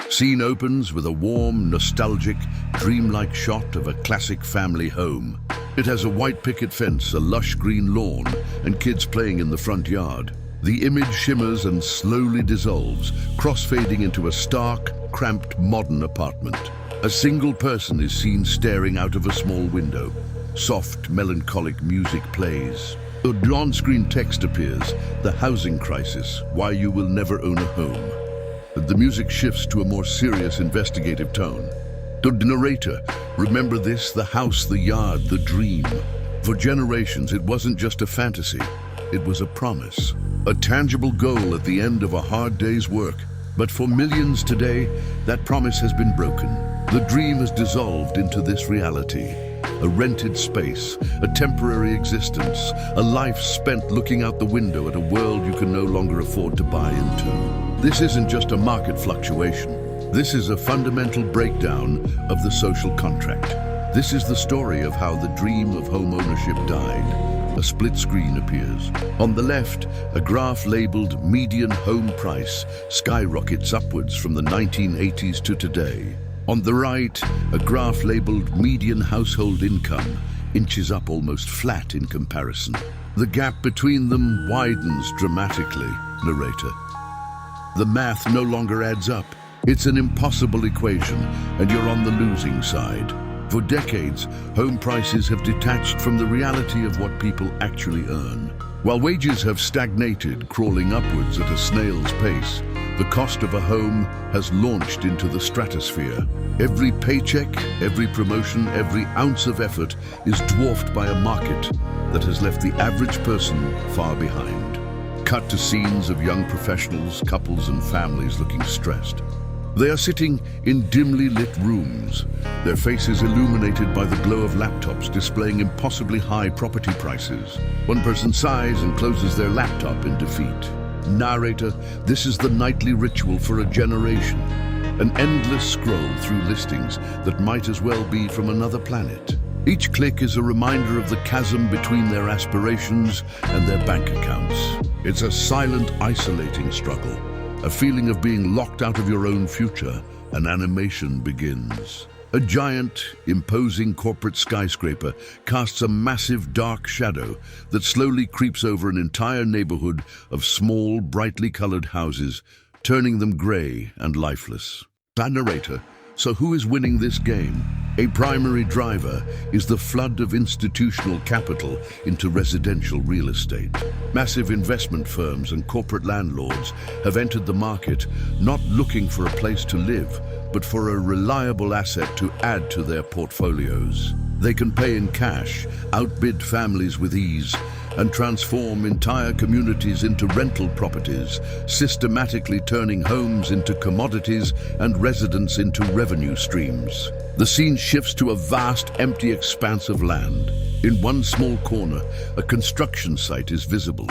Scene opens with a warm, nostalgic, dreamlike shot of a classic family home. It has a white picket fence, a lush green lawn, and kids playing in the front yard. The image shimmers and slowly dissolves, crossfading into a stark, cramped modern apartment. A single person is seen staring out of a small window. Soft, melancholic music plays. A on-screen text appears, "The housing crisis, why you will never own a home." The music shifts to a more serious investigative tone. The narrator, "Remember this, the house, the yard, the dream." For generations, it wasn't just a fantasy, it was a promise. A tangible goal at the end of a hard day's work. But for millions today, that promise has been broken. The dream has dissolved into this reality. A rented space, a temporary existence, a life spent looking out the window at a world you can no longer afford to buy into. This isn't just a market fluctuation. This is a fundamental breakdown of the social contract. This is the story of how the dream of home ownership died. A split screen appears. On the left, a graph labeled median home price skyrockets upwards from the 1980s to today. On the right, a graph labeled median household income inches up almost flat in comparison. The gap between them widens dramatically, narrator. The math no longer adds up. It's an impossible equation, and you're on the losing side. For decades, home prices have detached from the reality of what people actually earn. While wages have stagnated, crawling upwards at a snail's pace, the cost of a home has launched into the stratosphere. Every paycheck, every promotion, every ounce of effort is dwarfed by a market that has left the average person far behind. Cut to scenes of young professionals, couples and families looking stressed. They are sitting in dimly lit rooms, their faces illuminated by the glow of laptops displaying impossibly high property prices. One person sighs and closes their laptop in defeat. Narrator, this is the nightly ritual for a generation. An endless scroll through listings that might as well be from another planet. Each click is a reminder of the chasm between their aspirations and their bank accounts. It's a silent, isolating struggle. A feeling of being locked out of your own future. An animation begins. A giant, imposing corporate skyscraper casts a massive dark shadow that slowly creeps over an entire neighborhood of small, brightly colored houses, turning them gray and lifeless. Narrator, so who is winning this game? A primary driver is the flood of institutional capital into residential real estate. Massive investment firms and corporate landlords have entered the market not looking for a place to live, but for a reliable asset to add to their portfolios. They can pay in cash, outbid families with ease, and transform entire communities into rental properties, systematically turning homes into commodities and residents into revenue streams. The scene shifts to a vast, empty expanse of land. In one small corner, a construction site is visible,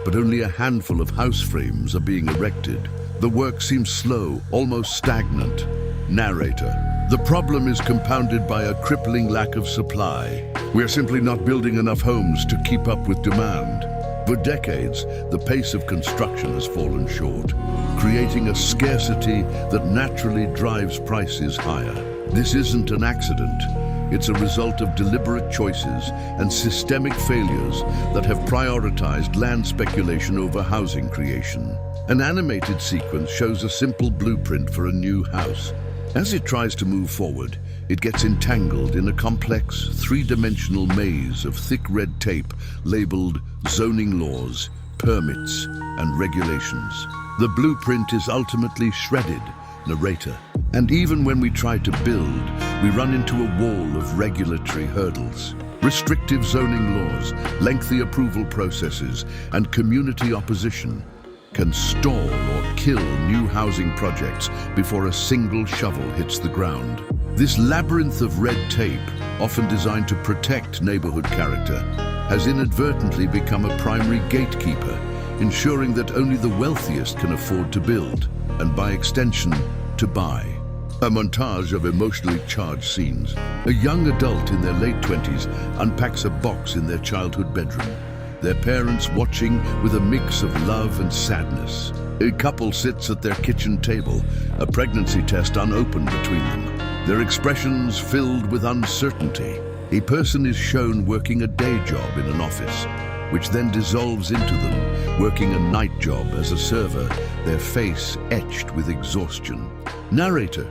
but only a handful of house frames are being erected. The work seems slow, almost stagnant. Narrator, the problem is compounded by a crippling lack of supply. We are simply not building enough homes to keep up with demand. For decades, the pace of construction has fallen short, creating a scarcity that naturally drives prices higher. This isn't an accident. It's a result of deliberate choices and systemic failures that have prioritized land speculation over housing creation. An animated sequence shows a simple blueprint for a new house. As it tries to move forward, it gets entangled in a complex, three-dimensional maze of thick red tape labeled zoning laws, permits, and regulations. The blueprint is ultimately shredded, narrator. And even when we try to build, we run into a wall of regulatory hurdles. Restrictive zoning laws, lengthy approval processes, and community opposition can stall or kill new housing projects before a single shovel hits the ground. This labyrinth of red tape, often designed to protect neighborhood character, has inadvertently become a primary gatekeeper, ensuring that only the wealthiest can afford to build, and by extension, to buy. A montage of emotionally charged scenes. A young adult in their late 20s unpacks a box in their childhood bedroom, their parents watching with a mix of love and sadness. A couple sits at their kitchen table, a pregnancy test unopened between them, their expressions filled with uncertainty. A person is shown working a day job in an office, which then dissolves into them working a night job as a server, their face etched with exhaustion. Narrator: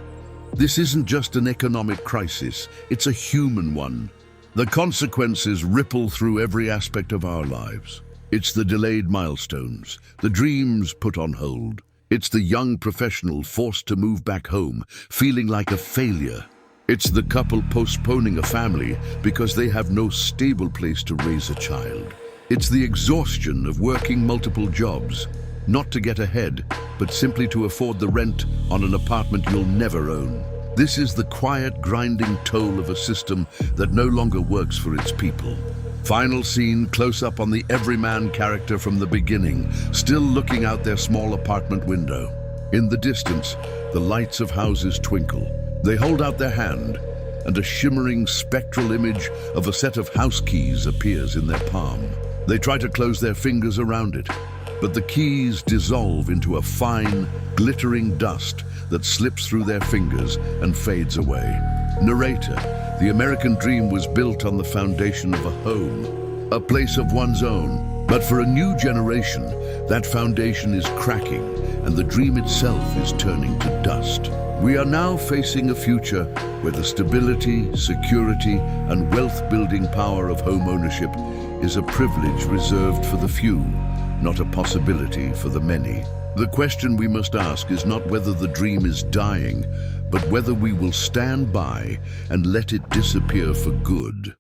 this isn't just an economic crisis, it's a human one. The consequences ripple through every aspect of our lives. It's the delayed milestones, the dreams put on hold. It's the young professional forced to move back home, feeling like a failure. It's the couple postponing a family because they have no stable place to raise a child. It's the exhaustion of working multiple jobs, not to get ahead, but simply to afford the rent on an apartment you'll never own. This is the quiet, grinding toll of a system that no longer works for its people. Final scene, close up on the everyman character from the beginning, still looking out their small apartment window. In the distance, the lights of houses twinkle. They hold out their hand, and a shimmering spectral image of a set of house keys appears in their palm. They try to close their fingers around it, but the keys dissolve into a fine, glittering dust that slips through their fingers and fades away. Narrator: the American dream was built on the foundation of a home, a place of one's own. But for a new generation, that foundation is cracking, and the dream itself is turning to dust. We are now facing a future where the stability, security, and wealth-building power of home ownership is a privilege reserved for the few, not a possibility for the many. The question we must ask is not whether the dream is dying, but whether we will stand by and let it disappear for good.